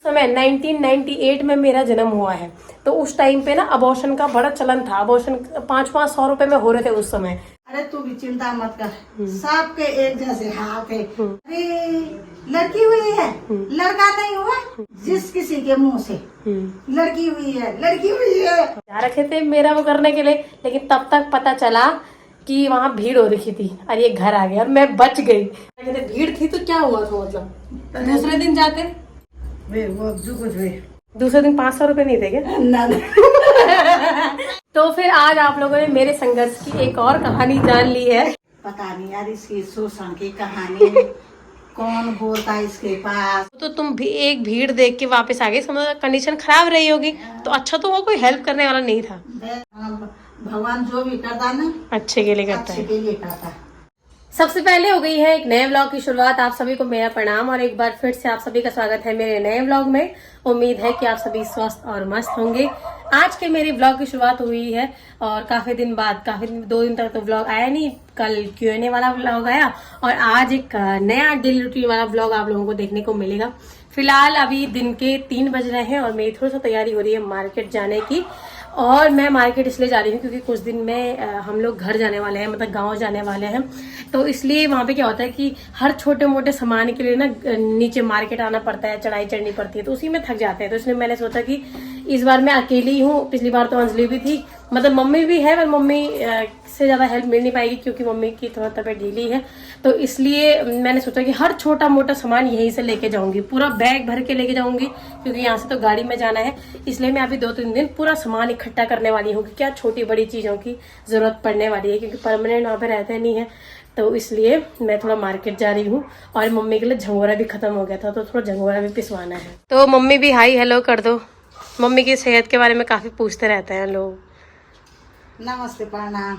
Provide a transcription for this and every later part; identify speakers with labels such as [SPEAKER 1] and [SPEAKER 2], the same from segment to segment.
[SPEAKER 1] समय 1998 में मेरा जन्म हुआ है, तो उस टाइम पे ना अबॉर्शन का बड़ा चलन था। अबॉर्शन 500-500 रुपए में हो रहे थे उस समय।
[SPEAKER 2] अरे तू भी चिंता मत कर, सबके एक जैसे हाथ है। अरे लड़की हुई है, लड़का नहीं हुआ। जिस किसी के मुंह से लड़की हुई है, लड़की हुई है,
[SPEAKER 1] जा रखे थे मेरा वो करने के लिए, लेकिन तब तक पता चला कि वहाँ भीड़ हो रखी थी और ये घर आ गया और मैं बच गई। भीड़ थी तो क्या हुआ था, मतलब दूसरे दिन जाकर
[SPEAKER 2] वो जो कुछ हुई
[SPEAKER 1] दूसरे दिन 500 रुपए नहीं थे क्या?
[SPEAKER 2] ना।
[SPEAKER 1] तो फिर आज आप लोगों ने मेरे संघर्ष की एक और कहानी जान ली है।
[SPEAKER 2] पता नहीं यार इसकी शोषण की कहानी कौन बोलता है इसके पास।
[SPEAKER 1] तो तुम भी एक भीड़ देख के वापस आ गई, समझ कंडीशन खराब रही होगी, तो अच्छा तो वो कोई हेल्प करने वाला नहीं था।
[SPEAKER 2] भगवान जो भी करता ना
[SPEAKER 1] अच्छे के लिए करता
[SPEAKER 2] अच्छे
[SPEAKER 1] है।
[SPEAKER 2] के लिए करता।
[SPEAKER 1] सबसे पहले हो गई है एक नए व्लॉग की शुरुआत। आप सभी को मेरा प्रणाम और एक बार फिर से आप सभी का स्वागत है मेरे नए व्लॉग में। उम्मीद है कि आप सभी स्वस्थ और मस्त होंगे। आज के मेरी व्लॉग की शुरुआत हुई है और काफी दिन बाद, 2 दिन तक तो व्लॉग आया नहीं। कल Q&A वाला व्लॉग आया और आज एक नया डेली रूटीन वाला व्लॉग आप लोगों को देखने को मिलेगा। फिलहाल अभी दिन के 3 बज रहे हैं और मेरी थोड़ी सी तैयारी हो रही है मार्केट जाने की। और मैं मार्केट इसलिए जा रही हूँ क्योंकि कुछ दिन में हम लोग घर जाने वाले हैं, मतलब गांव जाने वाले हैं। तो इसलिए वहाँ पे क्या होता है कि हर छोटे मोटे सामान के लिए ना नीचे मार्केट आना पड़ता है, चढ़ाई चढ़नी पड़ती है, तो उसी में थक जाते हैं। तो इसलिए मैंने सोचा कि इस बार मैं अकेली ही हूँ। पिछली बार तो अंजलि भी थी, मतलब मम्मी भी है, पर मम्मी से ज्यादा हेल्प मिल नहीं पाएगी क्योंकि मम्मी की थोड़ा तबीयत ढीली है। तो इसलिए मैंने सोचा कि हर छोटा मोटा सामान यहीं से लेके जाऊंगी, पूरा बैग भर के लेके जाऊंगी क्योंकि यहाँ से तो गाड़ी में जाना है। इसलिए मैं अभी 2-3 दिन पूरा सामान इकट्ठा करने वाली हूँ कि क्या छोटी बड़ी चीजों की जरूरत पड़ने वाली है, क्योंकि परमानेंट वहाँ पे रहते नहीं है। तो इसलिए मैं थोड़ा मार्केट जा रही हूँ और मम्मी के लिए झंगोरा भी खत्म हो गया था, तो थोड़ा झंगोरा भी पिसवाना है। तो मम्मी भी हाई हेलो कर दो। मम्मी की सेहत के बारे में काफी पूछते रहते हैं लोग।
[SPEAKER 2] नमस्ते, प्रणाम,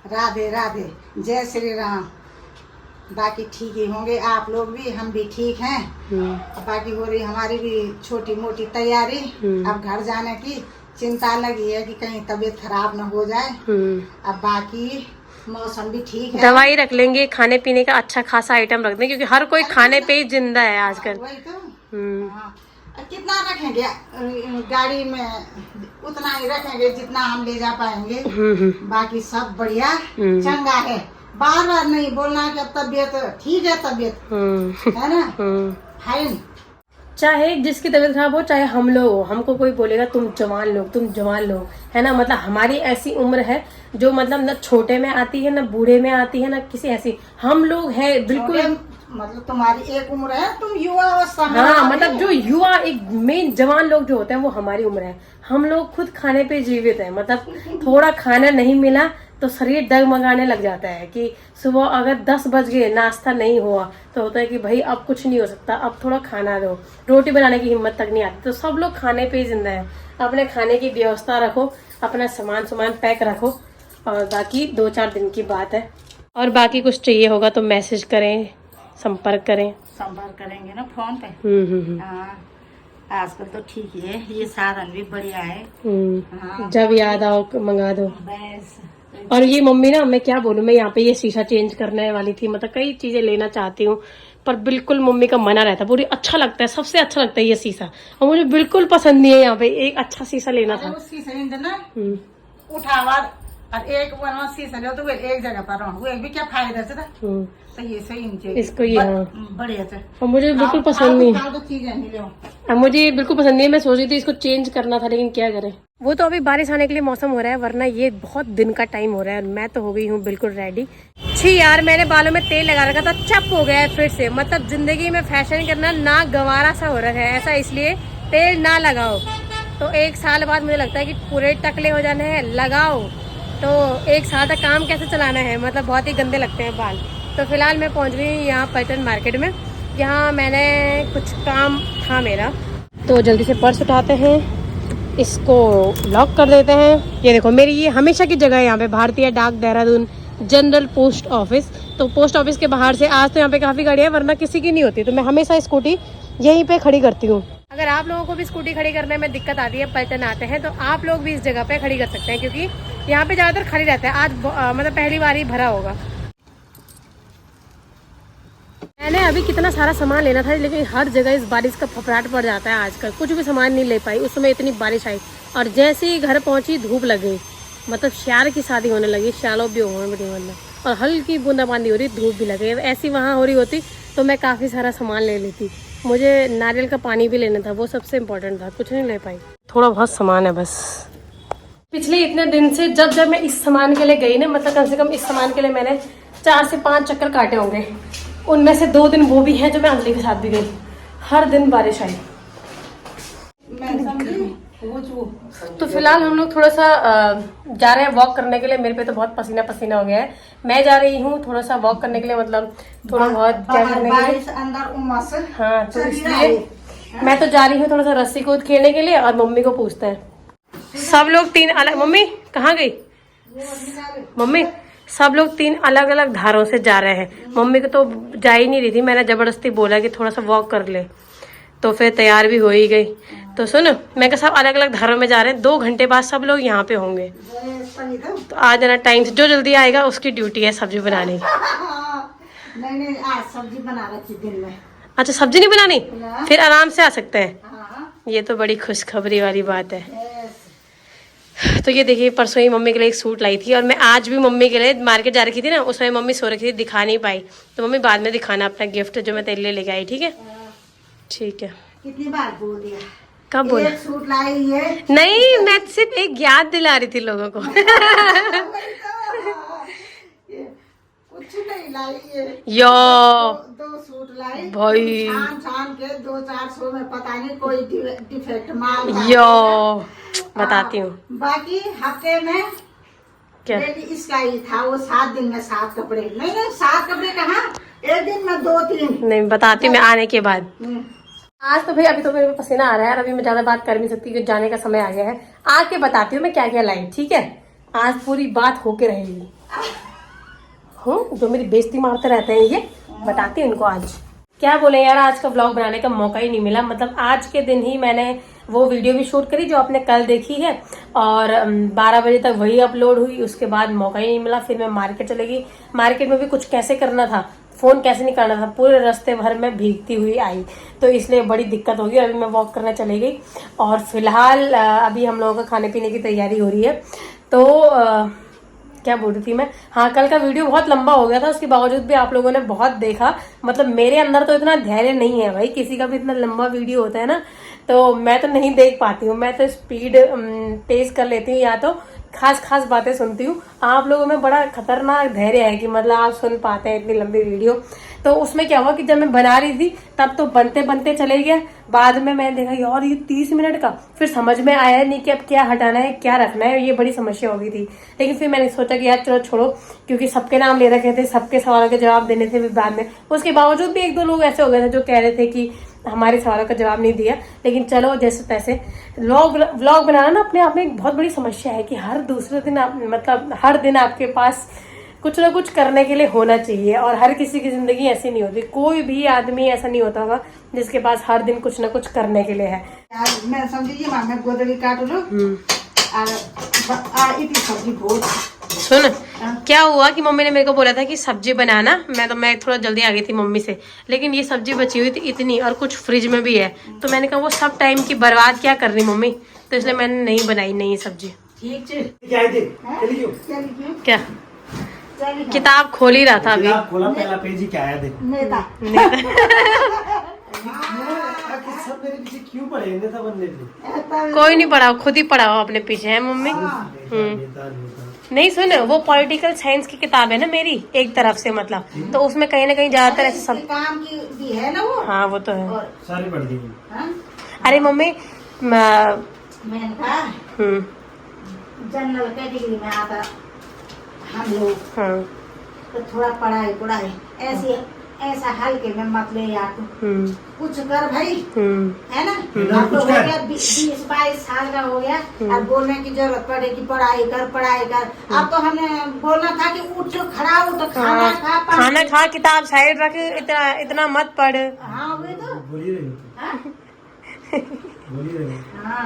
[SPEAKER 2] राधे राधे, जय श्री राम। बाकी ठीक ही होंगे आप लोग भी, हम भी ठीक हैं। बाकी हो रही हमारी भी छोटी मोटी तैयारी अब घर जाने की। चिंता लगी है कि कहीं तबीयत खराब न हो जाए। अब बाकी मौसम भी ठीक है,
[SPEAKER 1] दवाई रख लेंगे, खाने पीने का अच्छा खासा आइटम रख दें क्योंकि हर कोई खाने पे ही जिंदा है आजकल।
[SPEAKER 2] वही तो। हाँ, कितना रखेंगे गाड़ी में, उतना ही रखेंगे जितना हम ले जा पाएंगे। बाकी सब बढ़िया चंगा है। बार बार नहीं बोलना कि अब तबीयत ठीक है, तबीयत है ना, फाइन।
[SPEAKER 1] चाहे जिसकी तबीयत खराब हो, चाहे हम लोग हो, हमको कोई बोलेगा तुम जवान लोग, है ना। मतलब हमारी ऐसी उम्र है जो मतलब न छोटे में आती है, न बूढ़े में आती है, न किसी ऐसी। हम लोग है बिल्कुल,
[SPEAKER 2] मतलब तुम्हारी एक उम्र है, तुम युवा अवस्था में।
[SPEAKER 1] हाँ, मतलब जो युवा एक मेन जवान लोग जो होते हैं वो हमारी उम्र है। हम लोग खुद खाने पे जीवित है, मतलब थोड़ा खाना नहीं मिला तो शरीर डगमगाने लग जाता है कि सुबह अगर 10 बज गए नाश्ता नहीं हुआ तो होता है कि भाई अब कुछ नहीं हो सकता, अब थोड़ा खाना दो। रोटी बनाने की हिम्मत तक नहीं आती। तो सब लोग खाने पे ही जिंदा है। अपने खाने की व्यवस्था रखो, अपना सामान पैक रखो और बाकी 2-4 दिन की बात है। और बाकी कुछ चाहिए होगा तो मैसेज करें, संपर्क
[SPEAKER 2] करेंगे ना फोन पे। हाँ, आजकल तो ठीक ही है, ये साधन भी बढ़िया है। हाँ,
[SPEAKER 1] जब याद आओ मंगा दो।
[SPEAKER 2] बस।
[SPEAKER 1] और ये मम्मी ना, मैं क्या बोलूं, मैं यहाँ पे ये शीशा चेंज करने वाली थी, मतलब कई चीजें लेना चाहती हूँ पर बिल्कुल मम्मी का मना रहता है। पूरी अच्छा लगता है, सबसे अच्छा लगता है ये शीशा और मुझे बिल्कुल पसंद नहीं है। यहाँ पे एक अच्छा शीशा लेना था।
[SPEAKER 2] उठावा और एक शीशा लो तो एक जगह पर रहो, वो भी क्या फायदा था। तो ये सही
[SPEAKER 1] इसको ये
[SPEAKER 2] बढ़िया था
[SPEAKER 1] और मुझे बिल्कुल पसंद नहीं है।
[SPEAKER 2] चीजें नहीं लो,
[SPEAKER 1] अब मुझे बिल्कुल पसंद नहीं है। मैं सोच रही थी इसको चेंज करना था, लेकिन क्या करें। वो तो अभी बारिश आने के लिए मौसम हो रहा है, वरना ये बहुत दिन का टाइम हो रहा है और मैं तो हो गई हूँ बिल्कुल रेडी। छी यार, मैंने बालों में तेल लगा रखा था, चप हो गया है फिर से। मतलब जिंदगी में फैशन करना ना गंवारा सा हो रहा है, ऐसा इसलिए तेल ना लगाओ तो 1 साल बाद मुझे लगता है कि पूरे टकले हो जाने हैं। लगाओ तो 1 साल तक काम कैसे चलाना है, मतलब बहुत ही गंदे लगते हैं बाल। तो फिलहाल मैं पहुंच गई यहाँ पलटन मार्केट में। यहाँ मैंने कुछ काम था मेरा, तो जल्दी से पर्स उठाते हैं, इसको लॉक कर देते हैं। ये देखो मेरी ये हमेशा की जगह है यहाँ पे, भारतीय डाक देहरादून जनरल पोस्ट ऑफिस। तो पोस्ट ऑफिस के बाहर से आज तो यहाँ पे काफ़ी गाड़ियाँ, वरना किसी की नहीं होती, तो मैं हमेशा स्कूटी यहीं पे खड़ी करती हूँ। अगर आप लोगों को भी स्कूटी खड़ी करने में दिक्कत आती है, पलटन आते हैं, तो आप लोग भी इस जगह पे खड़ी कर सकते हैं क्योंकि यहाँ पे ज़्यादातर खड़ी रहता है। आज मतलब पहली बार ही भरा होगा। मैंने अभी कितना सारा सामान लेना था, लेकिन हर जगह इस बारिश का फफड़ाट पड़ जाता है आजकल, कुछ भी सामान नहीं ले पाई। उस समय इतनी बारिश आई और जैसे ही घर पहुंची धूप लग गई, मतलब श्याल की शादी होने लगी, श्यालो भी हो मतलब, और हल्की बूंदाबांदी हो रही, धूप भी लग गई। ऐसी वहाँ हो रही होती तो मैं काफ़ी सारा सामान ले लेती। मुझे नारियल का पानी भी लेना था, वो सबसे इम्पोर्टेंट था, कुछ नहीं ले पाई। थोड़ा बहुत सामान है बस। पिछले इतने दिन से जब जब मैं इस सामान के लिए गई ना, मतलब कम से कम इस सामान के लिए मैंने 4 से 5 चक्कर काटे होंगे। उनमें से 2 दिन वो भी हैं जो मैं अंजलि के साथ भी गई। हर दिन बारिश आई। तो फिलहाल हम लोग थोड़ा सा जा रहे हैं वॉक करने के लिए। मेरे पे तो बहुत पसीना पसीना हो गया है। मैं जा रही हूँ थोड़ा सा वॉक करने के लिए, मतलब थोड़ा बहुत क्या करने के लिए। हाँ, तो इसलिए मैं तो जा रही हूँ थोड़ा सा रस्सी कूद खेलने के लिए, और मम्मी को पूछते हैं। सब लोग 3 अलग, मम्मी कहाँ गई मम्मी? सब लोग 3 अलग अलग धारों से जा रहे हैं। मम्मी को तो जा ही नहीं रही थी, मैंने जबरदस्ती बोला कि थोड़ा सा वॉक कर ले, तो फिर तैयार भी हो ही गई। तो सुन, मैं कहा सब अलग अलग धारों में जा रहे हैं, 2 घंटे बाद सब लोग यहाँ पे होंगे, तो आ जाना टाइम से। जो जल्दी आएगा उसकी ड्यूटी है सब्जी बनाने की।
[SPEAKER 2] नहीं आज सब्जी बना रखी दिन में।
[SPEAKER 1] अच्छा, सब्जी नहीं बनानी, फिर आराम से आ सकते हैं। ये तो बड़ी खुशखबरी वाली बात है। तो ये देखिए, परसों ही मम्मी के लिए एक सूट लाई थी, और मैं आज भी मम्मी के लिए मार्केट जा रखी थी ना, उसमें मम्मी सो रखी थी, दिखा नहीं पाई। तो मम्मी बाद में दिखाना अपना गिफ्ट जो मैं तेरे लिए लेके आई, ठीक है? ठीक है।
[SPEAKER 2] कितनी बार बोल दिया?
[SPEAKER 1] कब बोला?
[SPEAKER 2] एक सूट लाई है।
[SPEAKER 1] नहीं, मैं सिर्फ एक याद दिला रही थी लोगों को।
[SPEAKER 2] कुछ नहीं लाई है
[SPEAKER 1] यो,
[SPEAKER 2] 2 सूट लाई
[SPEAKER 1] भाई,
[SPEAKER 2] छान के 200-400 में, पता नहीं कोई डिफेक्ट माल।
[SPEAKER 1] यो बताती हूँ।
[SPEAKER 2] बाकी हफ्ते में
[SPEAKER 1] क्या
[SPEAKER 2] इसका ही था, वो 7 दिन में 7 कपड़े। नहीं 7 कपड़े कहाँ, एक दिन में 2-3।
[SPEAKER 1] नहीं, बताती हूँ मैं आने के बाद। आज तो भाई अभी तो मेरे को पसीना आ रहा है, और अभी मैं ज्यादा बात कर नहीं सकती क्योंकि जाने का समय आ गया है। आके बताती हूँ मैं क्या क्या लाई, ठीक है? आज पूरी बात होके रहेगी। जो मेरी बेइज्जती मारते रहते हैं, ये बताती हूँ इनको आज। क्या बोले यार, आज का व्लॉग बनाने का मौका ही नहीं मिला। मतलब आज के दिन ही मैंने वो वीडियो भी शूट करी जो आपने कल देखी है, और 12 बजे तक वही अपलोड हुई। उसके बाद मौका ही नहीं मिला। फिर मैं मार्केट चली गई। मार्केट में भी कुछ कैसे करना था, फोन कैसे नहीं करना था, पूरे रास्ते भर में भीगती हुई आई, तो इसलिए बड़ी दिक्कत होगी। अभी मैं वॉक करने चली गई, और फिलहाल अभी हम लोगों का खाने पीने की तैयारी हो रही है। तो क्या बोल रही थी मैं? हाँ, कल का वीडियो बहुत लंबा हो गया था, उसके बावजूद भी आप लोगों ने बहुत देखा। मतलब मेरे अंदर तो इतना धैर्य नहीं है भाई, किसी का भी इतना लंबा वीडियो होता है ना, तो मैं तो नहीं देख पाती हूँ। मैं तो स्पीड तेज कर लेती हूँ, या तो खास बातें सुनती हूँ। आप लोगों में बड़ा खतरनाक धैर्य है कि मतलब आप सुन पाते हैं इतनी लंबी वीडियो। तो उसमें क्या हुआ कि जब मैं बना रही थी तब तो बनते बनते चले गया। बाद में मैंने देखा यार ये 30 मिनट का, फिर समझ में आया नहीं कि अब क्या हटाना है क्या रखना है, ये बड़ी समस्या हो गई थी। लेकिन फिर मैंने सोचा कि यार चलो छोड़ो, क्योंकि सबके नाम ले रखे थे, सबके सवालों के जवाब देने थे बाद में। उसके बावजूद भी 1-2 लोग ऐसे हो गए थे जो कह रहे थे कि हमारे सवालों का जवाब नहीं दिया। लेकिन चलो जैसे तैसे। व्लॉग बनाना ना अपने आप में एक बहुत बड़ी समस्या है कि हर दूसरे दिन मतलब हर दिन आपके पास कुछ ना कुछ करने के लिए होना चाहिए, और हर किसी की जिंदगी ऐसी नहीं होती। कोई भी आदमी ऐसा नहीं होता होगा जिसके पास हर दिन कुछ ना कुछ करने के लिए है।
[SPEAKER 2] मैं समझिए मैं गोदड़ी काट लो और इतनी सब्जी भोज।
[SPEAKER 1] सुन, क्या हुआ कि मम्मी ने मेरे को बोला था कि सब्जी बनाना, मैं थोड़ा जल्दी आ गई थी मम्मी से, लेकिन ये सब्जी बची हुई थी इतनी, और कुछ फ्रिज में भी है। तो मैंने कहा वो सब टाइम की बर्बाद क्या कर रही मम्मी, तो इसलिए मैंने नहीं बनाई नई सब्जी। क्या किताब खोल ही रहा था अभी।
[SPEAKER 3] खोला पहला पेज ही क्या आया देखो। सब मेरे पीछे क्यों पड़े नेता बनने के?
[SPEAKER 1] कोई नहीं पढ़ाओ, खुद ही पढ़ाओ अपने पीछे है मम्मी। नहीं सुन, वो पॉलिटिकल साइंस की किताब है ना मेरी एक तरफ से, मतलब तो उसमें कहीं ना कहीं ज्यादातर ऐसे सब
[SPEAKER 2] काम की भी है ना वो।
[SPEAKER 1] हाँ वो तो है,
[SPEAKER 3] सारी पढ़ दी।
[SPEAKER 1] अरे मम्मी
[SPEAKER 2] मैंने कहा जनरल कैटेगरी में आता हम लोग, तो थोड़ा पढ़ाई ऐसा हल्के में मत ले यार, कुछ कर भाई, है ना? अब तो हो गया 20-22 साल का हो गया, अब बोलने की जरूरत पड़े कि पढ़ाई कर। अब तो हमें बोलना था कि उठ खड़ा उठ, खाना
[SPEAKER 1] खा, किताब साइड रख, इतना मत पढ़।
[SPEAKER 2] हाँ वही तो
[SPEAKER 3] बोली रही।
[SPEAKER 2] हाँ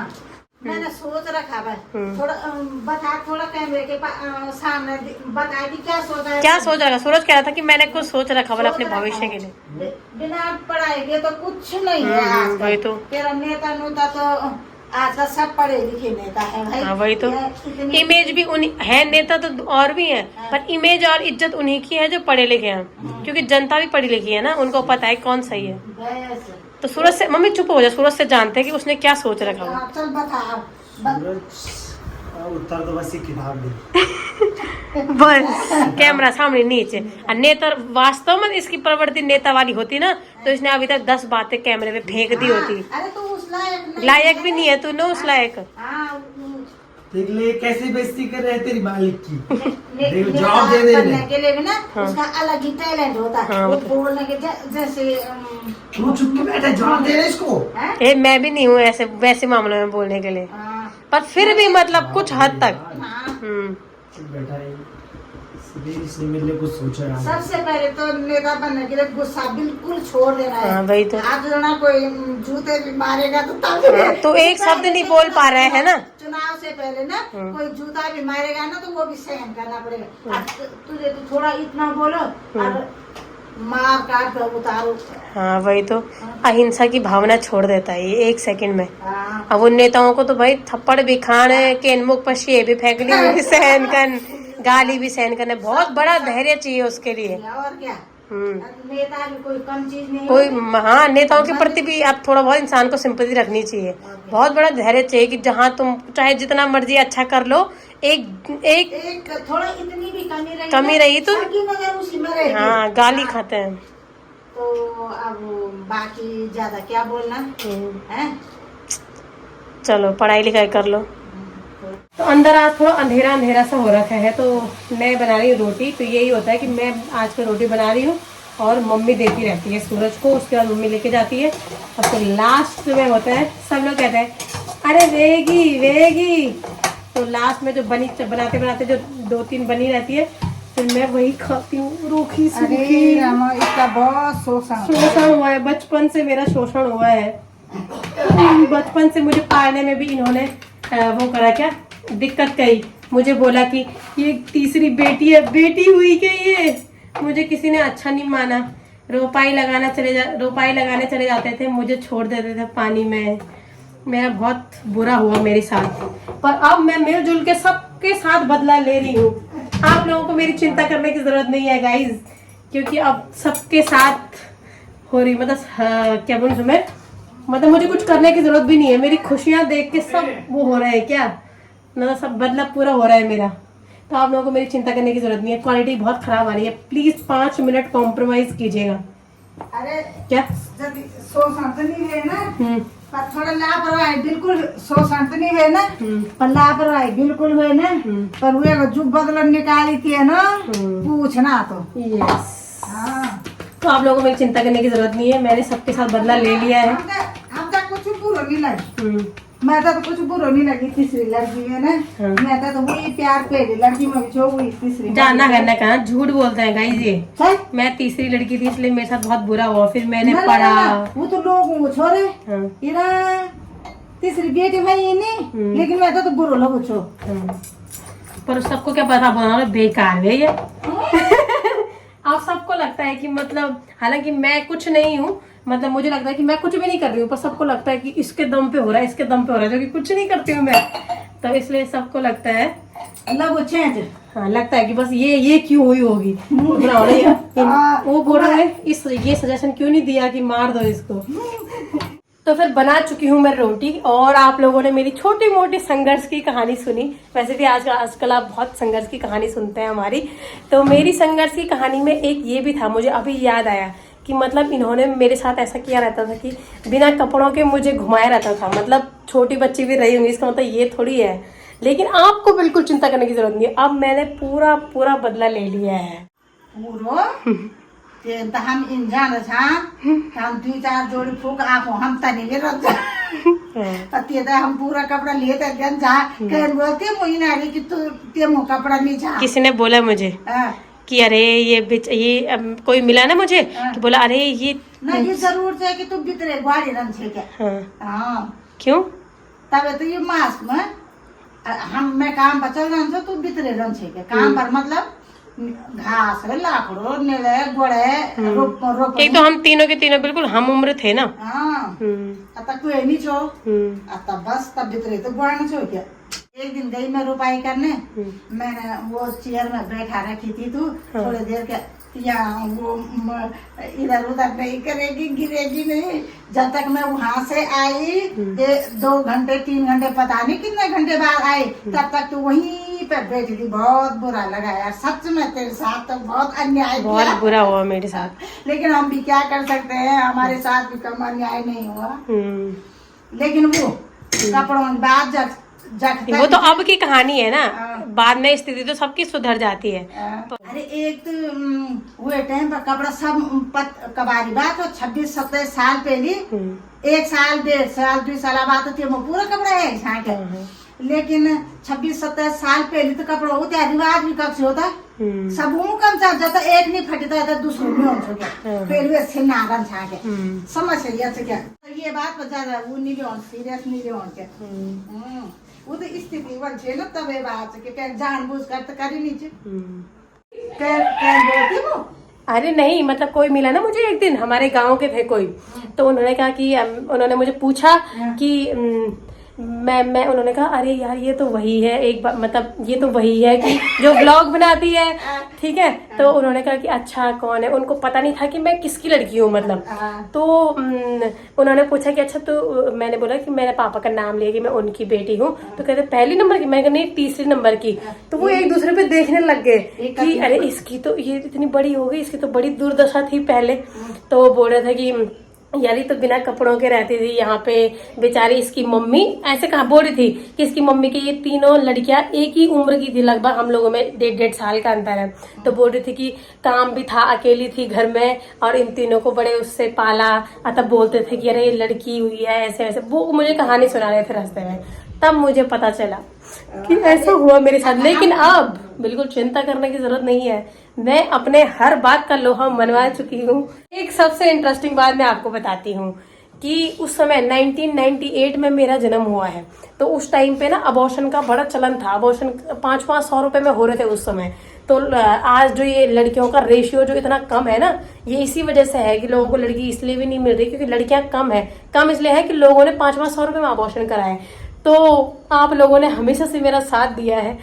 [SPEAKER 2] मैंने सोच रखा भाई थोड़ा बता, थोड़ा कैमरे के सामने बताया कि क्या सोचा है।
[SPEAKER 1] क्या सोच रखा? सूरज कह रहा था कि मैंने कुछ सोच रखा बोला अपने भविष्य के लिए।
[SPEAKER 2] बिना पढ़ाई के तो कुछ नहीं है आजकल।
[SPEAKER 1] वही तो।
[SPEAKER 2] तेरा नेता नूता तो आजकल सब पढ़े लिखे नेता है भाई।
[SPEAKER 1] हाँ वही तो। इमेज भी उन्हीं है, नेता तो और भी है, पर इमेज और इज्जत उन्हीं की है जो पढ़े लिखे हैं, क्योंकि जनता भी पढ़ी लिखी है ना, उनको पता है कौन सही है।
[SPEAKER 2] बस।
[SPEAKER 1] तो सूरज से, मम्मी चुप हो जा, सूरज से जानते हैं कि उसने क्या सोच रखा हो।
[SPEAKER 2] चल बता।
[SPEAKER 3] उत्तर तो बस ये किताब दे।
[SPEAKER 1] बस कैमरा सामने नीचे। और नेता वास्तव में इसकी प्रवृत्ति नेता वाली होती ना, तो इसने अभी तक 10 बातें कैमरे में फेंक दी होती।
[SPEAKER 2] अरे तो उस
[SPEAKER 1] लायक भी नहीं है तू ना उस लायक।
[SPEAKER 3] देख ले कैसे बेइज्जती कर रहे हैं तेरी मालिक की।
[SPEAKER 2] जवाब दे के लिए भी ना उसका अलग ही टैलेंट होता है। वो बोलने के जैसे
[SPEAKER 3] तू चुप के बैठा, जवाब दे रहे इसको।
[SPEAKER 1] मैं भी नहीं हूँ ऐसे वैसे मामलों में बोलने के लिए, पर फिर भी मतलब कुछ हद तक।
[SPEAKER 3] बैठा है इसने मेरे लिए कुछ सोचा है।
[SPEAKER 2] सबसे पहले तो नेता बनने के लिए गुस्सा बिल्कुल छोड़ देना है।
[SPEAKER 1] वही तो।
[SPEAKER 2] आज जो ना कोई जूते भी मारेगा तो तब
[SPEAKER 1] तो एक शब्द नहीं बोल पा रहे हैं ना।
[SPEAKER 2] चुनाव से पहले ना कोई जूता भी मारेगा ना तो वो भी सहन करना पड़ेगा। तुझे तो थोड़ा इतना बोलो और मार काट कर उतारो।
[SPEAKER 1] हाँ वही तो। अहिंसा की भावना छोड़ देता है ये 1 सेकंड में। अब उन नेताओं को तो भाई थप्पड़ भी खाने के, मुख पर शे भी फेंकनी, वो भी सहन कर, गाली भी सहन करने, बहुत बड़ा धैर्य चाहिए उसके लिए।
[SPEAKER 2] और क्या। नेता भी कोई कम चीज नहीं।
[SPEAKER 1] कोई हाँ, नेताओं के प्रति भी आप थोड़ा बहुत इंसान को सिंपैथी रखनी चाहिए। बहुत बड़ा धैर्य चाहिए कि जहाँ तुम चाहे जितना मर्जी अच्छा कर लो, एक
[SPEAKER 2] थोड़ा इतनी भी कमी रही
[SPEAKER 1] तो
[SPEAKER 2] उसी में रहेगी।
[SPEAKER 1] हाँ गाली खाते हैं।
[SPEAKER 2] तो अब बाकी ज्यादा क्या बोलना है।
[SPEAKER 1] चलो पढ़ाई लिखाई कर लो। तो अंदर आज थोड़ा अंधेरा अंधेरा सा हो रखा है, तो मैं बना रही हूँ रोटी। तो यही होता है कि मैं आज पे रोटी बना रही हूँ और मम्मी देती रहती है सूरज को, उसके बाद मम्मी लेके जाती है। और फिर लास्ट में होता है, सब लोग कहते हैं अरे वेगी वेगी, तो लास्ट में जो बनाते बनाते जो 2-3 बनी रहती है, फिर मैं वही खाती हूँ रूखी सूखी।
[SPEAKER 2] इसका बहुत
[SPEAKER 1] शोषण हुआ है, बचपन से मेरा शोषण हुआ है। बचपन से मुझे पालने में भी इन्होंने वो करा, क्या दिक्कत करी। मुझे बोला कि ये तीसरी बेटी है, बेटी हुई क्या ये। मुझे किसी ने अच्छा नहीं माना। रोपाई लगाने चले जाते थे, मुझे छोड़ देते थे पानी में। मेरा बहुत बुरा हुआ मेरे साथ, पर अब मैं मिलजुल के सबके साथ बदला ले रही हूँ। आप लोगों को मेरी चिंता करने की जरूरत नहीं है गाइज, क्योंकि अब सबके साथ हो रही, मतलब क्या बोलूं तुम्हें, मतलब मुझे कुछ करने की जरूरत भी नहीं है। मेरी खुशियां देख के सब वो हो रहा है, क्या मतलब सब बदलाव पूरा हो रहा है मेरा। तो आप लोगों को मेरी चिंता करने की जरूरत नहीं है। क्वालिटी बहुत खराब आ रही है, प्लीज 5 मिनट कॉम्प्रोमाइज कीजिएगा।
[SPEAKER 2] अरे
[SPEAKER 1] क्या
[SPEAKER 2] शोषण तो नहीं है ना, पर थोड़ा लापरवाही बिल्कुल शोषण तो नहीं है ना, पर लापरवाही बिल्कुल हुए ना, पर वे जो बदला निकाली थी ना पूछना तो।
[SPEAKER 1] यस।
[SPEAKER 2] हाँ।
[SPEAKER 1] तो आप लोगों को मेरी चिंता करने की जरूरत नहीं है, मैंने सबके साथ बदला ले लिया है।
[SPEAKER 2] हम तक कुछ बुरा नहीं लगी, मैं तो कुछ बुरा नहीं लगी। तीसरी लड़की है ना, मैं तो वही प्यार पहली लड़की में जो हुई तीसरी।
[SPEAKER 1] जानना करना कहा, झूठ बोलते हैं गाइस ये। मैं तीसरी लड़की थी इसलिए मेरे साथ बहुत बुरा हुआ, फिर मैंने पढ़ा।
[SPEAKER 2] वो तो लोगों को छोड़े तीसरी बेटी भाई नहीं, लेकिन मैं तो बुरा लोगों छो।
[SPEAKER 1] पर सबको क्या पता बना बेकार है ये। आप सबको लगता है कि मतलब, हालांकि मैं कुछ नहीं हूँ, मतलब मुझे लगता है कि मैं कुछ भी नहीं कर रही हूँ, पर सबको लगता है कि इसके दम पे हो रहा है, इसके दम पे हो रहा है, जो कि कुछ नहीं करती हूँ मैं। तो इसलिए सबको लगता है हाँ, लगता है कि बस ये क्यों हुई होगी। वो बोल रहा है ये सजेशन क्यों नहीं दिया कि मार दो इसको। तो फिर बना चुकी हूँ मैं रोटी, और आप लोगों ने मेरी छोटी मोटी संघर्ष की कहानी सुनी। वैसे भी आजकल आप बहुत संघर्ष की कहानी सुनते हैं हमारी। तो मेरी संघर्ष की कहानी में एक ये भी था, मुझे अभी याद आया कि मतलब इन्होंने मेरे साथ ऐसा किया रहता था कि बिना कपड़ों के मुझे घुमाया रहता था। मतलब छोटी बच्ची भी रही होंगी, इसका मतलब ये थोड़ी है। लेकिन आपको बिल्कुल चिंता करने की जरूरत नहीं है, अब मैंने पूरा बदला ले लिया है।
[SPEAKER 2] हम इंजान हम 2-4 जोड़ी फूक आप हम तनी में रख हम पूरा कपड़ा लिए थे बोलते मोहिनी कि तू ते कपड़ा नहीं जा।
[SPEAKER 1] किसी ने बोला मुझे कि अरे ये कोई मिला ना मुझे कि बोला अरे ये
[SPEAKER 2] नहीं जरूर है कि तू भीतर गाड़ी रंग छे क्या।
[SPEAKER 1] हाँ। क्यों
[SPEAKER 2] तब तो ये मास्क में मैं काम पर चल रहा तू बितरे रन छे के काम पर मतलब घास लाकड़ो नेले गोड़े रोप
[SPEAKER 1] एक तो हम तीनों के तीनों बिल्कुल हम उम्र थे ना।
[SPEAKER 2] हाँ तब तू नहीं छो तब बस तब बितरे तो बढ़ना छो क्या। एक दिन गई मैं रुपाई करने, मैंने वो चेयर में बैठा रखी थी तू थोड़ी देर के या वो इधर उधर नहीं करेगी गिरेगी नहीं। जब तक मैं वहाँ से आई 2 घंटे 3 घंटे पता नहीं कितने घंटे बाद आई तब तक तू वहीं पे बैठी थी। बहुत बुरा लगा यार सच में, तेरे साथ तो बहुत अन्याय किया।
[SPEAKER 1] बहुत बुरा हुआ मेरे साथ,
[SPEAKER 2] लेकिन हम भी क्या कर सकते हैं, हमारे साथ भी कम अन्याय नहीं हुआ। लेकिन वो कपड़ों की बात जब
[SPEAKER 1] वो तो अब की कहानी है ना, बाद में स्थिति तो सबकी सुधर जाती है।
[SPEAKER 2] अरे एक तो वो टाइम पर कपड़ा सब कबारी बात हो 26-27 साल पहले 1 साल 1.5 साल 2 साल बाद तो वो पूरा कपड़ा है झाँके। लेकिन 26-27 साल पहले तो कपड़ा होता रिवाज भी कब से होता सब कम चाह जाता, एक नहीं फटता था दूसरों में हो गया पहले से नागन छाके समझ से क्या ये बात बता रहा वो नहीं ले सीरियस नहीं ले वो तो स्थिति बन छे ना तब ये बात के जानबूझ कर तो करी नीचे क्या बोलती वो।
[SPEAKER 1] अरे नहीं मतलब कोई मिला ना मुझे एक दिन, हमारे गांव के थे कोई, तो उन्होंने कहा कि उन्होंने मुझे पूछा कि मैं उन्होंने कहा अरे यार ये तो वही है एक बार मतलब ये तो वही है कि जो ब्लॉग बनाती है, ठीक है। तो उन्होंने कहा कि अच्छा कौन है, उनको पता नहीं था कि मैं किसकी लड़की हूँ मतलब। तो उन्होंने पूछा कि अच्छा तो मैंने बोला कि मैंने पापा का नाम लिया कि मैं उनकी बेटी हूँ। तो कहते पहली नंबर की, मैंने कहा नहीं तीसरी नंबर की। तो वो एक दूसरे पे देखने लग गए कि अरे इसकी तो ये इतनी बड़ी हो गई, इसकी तो बड़ी दुर्दशा थी पहले। तो वो बोल रहे थे कि यारी तो बिना कपड़ों के रहती थी यहाँ पे बेचारी। इसकी मम्मी ऐसे कहा बोल रही थी कि इसकी मम्मी की ये तीनों लड़कियां एक ही उम्र की थी लगभग, हम लोगों में 1.5 साल का अंतर है। तो बोल रही थी कि काम भी था, अकेली थी घर में और इन तीनों को बड़े उससे पाला। तब बोलते थे कि अरे लड़की हुई है ऐसे ऐसे, वो मुझे कहानी सुना रहे थे रास्ते में। तब मुझे पता चला कि ऐसा हुआ मेरे साथ। लेकिन अब बिल्कुल चिंता करने की जरूरत नहीं है, मैं अपने हर बात का लोहा मनवा चुकी हूँ। एक सबसे इंटरेस्टिंग बात मैं आपको बताती हूँ कि उस समय 1998 में मेरा जन्म हुआ है। तो उस टाइम पे ना अबॉर्शन का बड़ा चलन था, अबॉर्शन 500 रुपए में हो रहे थे उस समय। तो आज जो ये लड़कियों का रेशियो जो इतना कम है ना, ये इसी वजह से है कि लोगों को लड़की इसलिए भी नहीं मिल रही क्योंकि लड़कियां कम है। कम इसलिए है कि लोगों ने 500 रुपए में अबॉर्शन कराए। तो आप लोगों ने हमेशा से मेरा साथ दिया है।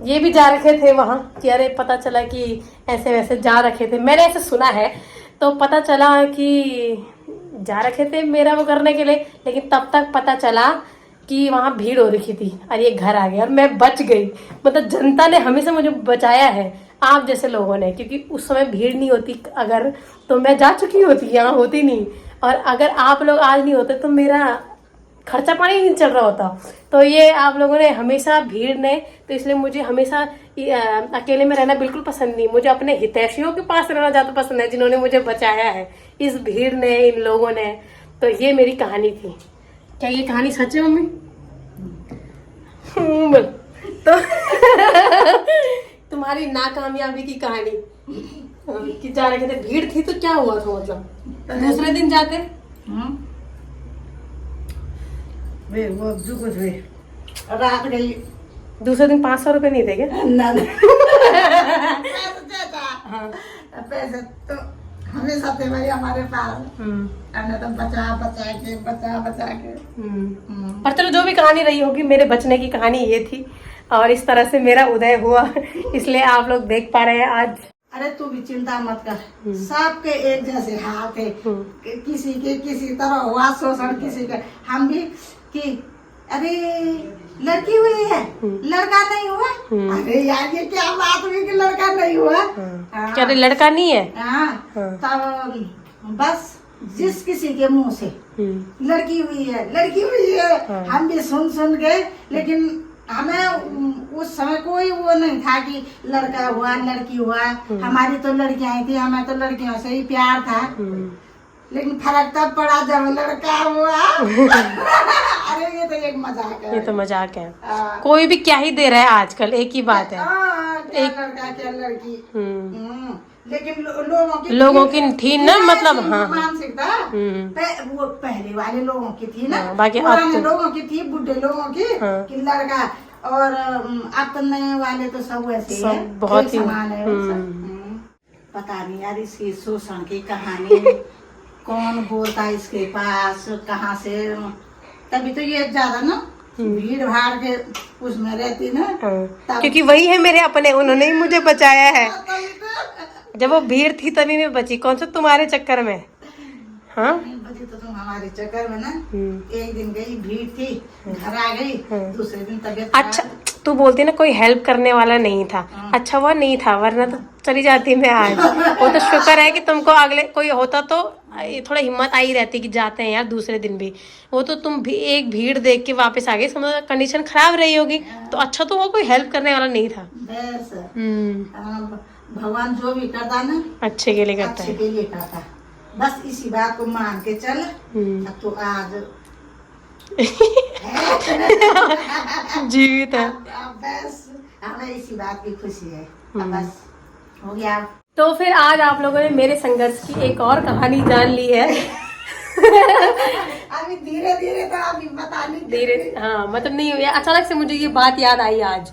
[SPEAKER 1] ये भी जा रखे थे वहाँ कि अरे पता चला कि ऐसे वैसे जा रखे थे, मैंने ऐसे सुना है। तो पता चला कि जा रखे थे मेरा वो करने के लिए, लेकिन तब तक पता चला कि वहाँ भीड़ हो रखी थी और ये घर आ गया और मैं बच गई। मतलब जनता ने हमेशा मुझे बचाया है, आप जैसे लोगों ने, क्योंकि उस समय भीड़ नहीं होती अगर तो मैं जा चुकी होती, यहाँ होती नहीं। और अगर आप लोग आज नहीं होते तो मेरा खर्चा पानी नहीं चल रहा होता। तो ये आप लोगों ने हमेशा भीड़ ने, तो इसलिए मुझे हमेशा अकेले में रहना बिल्कुल पसंद नहीं। मुझे अपने हितैषियों के पास रहना ज्यादा पसंद है जिन्होंने मुझे बचाया है इस भीड़ ने, इन लोगों ने। तो ये मेरी कहानी थी। क्या ये कहानी सच है मम्मी? तो तुम्हारी नाकामयाबी की कहानी कि जा रहे थे, भीड़ थी तो क्या हुआ था मतलब दूसरे दिन जाते
[SPEAKER 2] वो जो कुछ हुई रात गई
[SPEAKER 1] दूसरे दिन 500 रुपए नहीं थे क्या?
[SPEAKER 2] पैसे तो हमेशा थे भाई हमारे पास। हमने तो बचा के
[SPEAKER 1] पर चलो जो भी कहानी रही होगी, मेरे बचने की कहानी ये थी और इस तरह से मेरा उदय हुआ, इसलिए आप लोग देख पा रहे हैं आज।
[SPEAKER 2] अरे तू भी चिंता मत कर, सबके एक जैसे हाथ है। किसी के किसी तरह हुआ शोषण, किसी के हम भी कि अरे लड़की हुई है लड़का नहीं हुआ। अरे यार ये क्या बात हुई कि लड़का नहीं हुआ?
[SPEAKER 1] क्या लड़का नहीं है?
[SPEAKER 2] तब बस जिस किसी के मुंह से लड़की हुई है हम भी सुन गए। लेकिन हमें उस समय कोई वो नहीं था कि लड़का हुआ लड़की हुआ। हमारी तो लड़कियां थी, हमें तो लड़कियों से ही प्यार था। लेकिन फर्क तब पड़ा जब लड़का हुआ। अरे ये तो एक मजाक है,
[SPEAKER 1] ये तो मजाक है। कोई भी क्या ही दे रहा है आजकल, एक ही बात है।
[SPEAKER 2] क्या लड़का क्या लड़की। लेकिन लोगों की
[SPEAKER 1] थी ना, मतलब हाँ
[SPEAKER 2] मानसिकता वो पहले वाले लोगों की थी ना,
[SPEAKER 1] बाकी
[SPEAKER 2] पुराने लोगों की थी, बुढ़े लोगों की
[SPEAKER 1] हाँ।
[SPEAKER 2] कि लड़का, और अब तो नए वाले तो सब वैसे ही है,
[SPEAKER 1] बहुत ही
[SPEAKER 2] समान है पता नहीं यार इसकी शोषण की कहानी कौन बोलता है इसके पास, कहाँ से, तभी तो ये ज्यादा ना भीड़ भाड़ के उसमें रहती ना,
[SPEAKER 1] क्योंकि वही है मेरे अपने, उन्होंने ही मुझे बचाया है। जब वो भीड़ थी तभी मैं बची, कौन सा तुम्हारे चक्कर में। हाँ
[SPEAKER 2] बची तो तुम हमारे चक्कर में ना, एक दिन गई भीड़ थी, घर आ गई, दूसरे दिन तबीयत
[SPEAKER 1] अच्छा तू बोलती ना कोई हेल्प करने वाला नहीं था, अच्छा वो नहीं था, वरना तो चली जाती मैं आज। वो तो शुक्र है कि तुमको अगले कोई होता तो थोड़ा हिम्मत आई रहती कि जाते हैं यार दूसरे दिन भी। वो तो तुम भी एक भीड़ देख के वापस आ गई, समझ कंडीशन खराब रही होगी, तो अच्छा तो वो कोई हेल्प करने वाला नहीं था।
[SPEAKER 2] बस भगवान जो भी करता ना
[SPEAKER 1] अच्छे के लिए करता
[SPEAKER 2] अच्छे
[SPEAKER 1] है।
[SPEAKER 2] के लिए करता, बस इसी बात को मान के चल। अब तो आज
[SPEAKER 1] जीवित है।
[SPEAKER 2] अब बस हमें इसी बात की खुशी है, अब बस हो गया।
[SPEAKER 1] तो फिर आज आप लोगों ने मेरे संघर्ष की एक और कहानी जान ली है।
[SPEAKER 2] अभी धीरे धीरे तो अभी बता नहीं
[SPEAKER 1] धीरे, हाँ मतलब नहीं हुआ, अचानक से मुझे ये बात याद आई आज।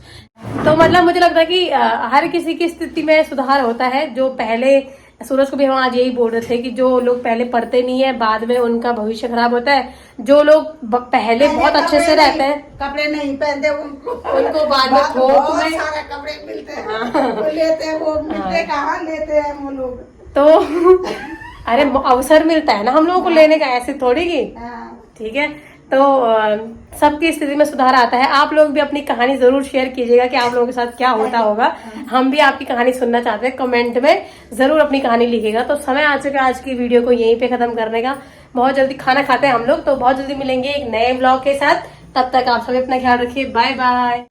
[SPEAKER 1] तो मतलब मुझे लगता है कि हर किसी की स्थिति में सुधार होता है। जो पहले, सूरज को भी हम आज यही बोल रहे थे कि जो लोग पहले पढ़ते नहीं है बाद में उनका भविष्य खराब होता है, जो लोग पहले बहुत अच्छे से रहते हैं,
[SPEAKER 2] कपड़े नहीं पहनते
[SPEAKER 1] उनको बाद में थोक में
[SPEAKER 2] सारे कपड़े मिलते हैं, वो लेते हैं, वो मिलते कहाँ लेते हैं वो लोग
[SPEAKER 1] तो अरे अवसर मिलता है ना हम लोगों को लेने का, ऐसे थोड़ी की। ठीक है, तो सबकी स्थिति में सुधार आता है। आप लोग भी अपनी कहानी जरूर शेयर कीजिएगा कि आप लोगों के साथ क्या होता होगा। हम भी आपकी कहानी सुनना चाहते हैं, कमेंट में जरूर अपनी कहानी लिखिएगा। तो समय आ चुका है आज की वीडियो को यहीं पे खत्म करने का। बहुत जल्दी खाना खाते हैं हम लोग, तो बहुत जल्दी मिलेंगे एक नए ब्लॉग के साथ। तब तक आप सभी अपना ख्याल रखिए, बाय बाय।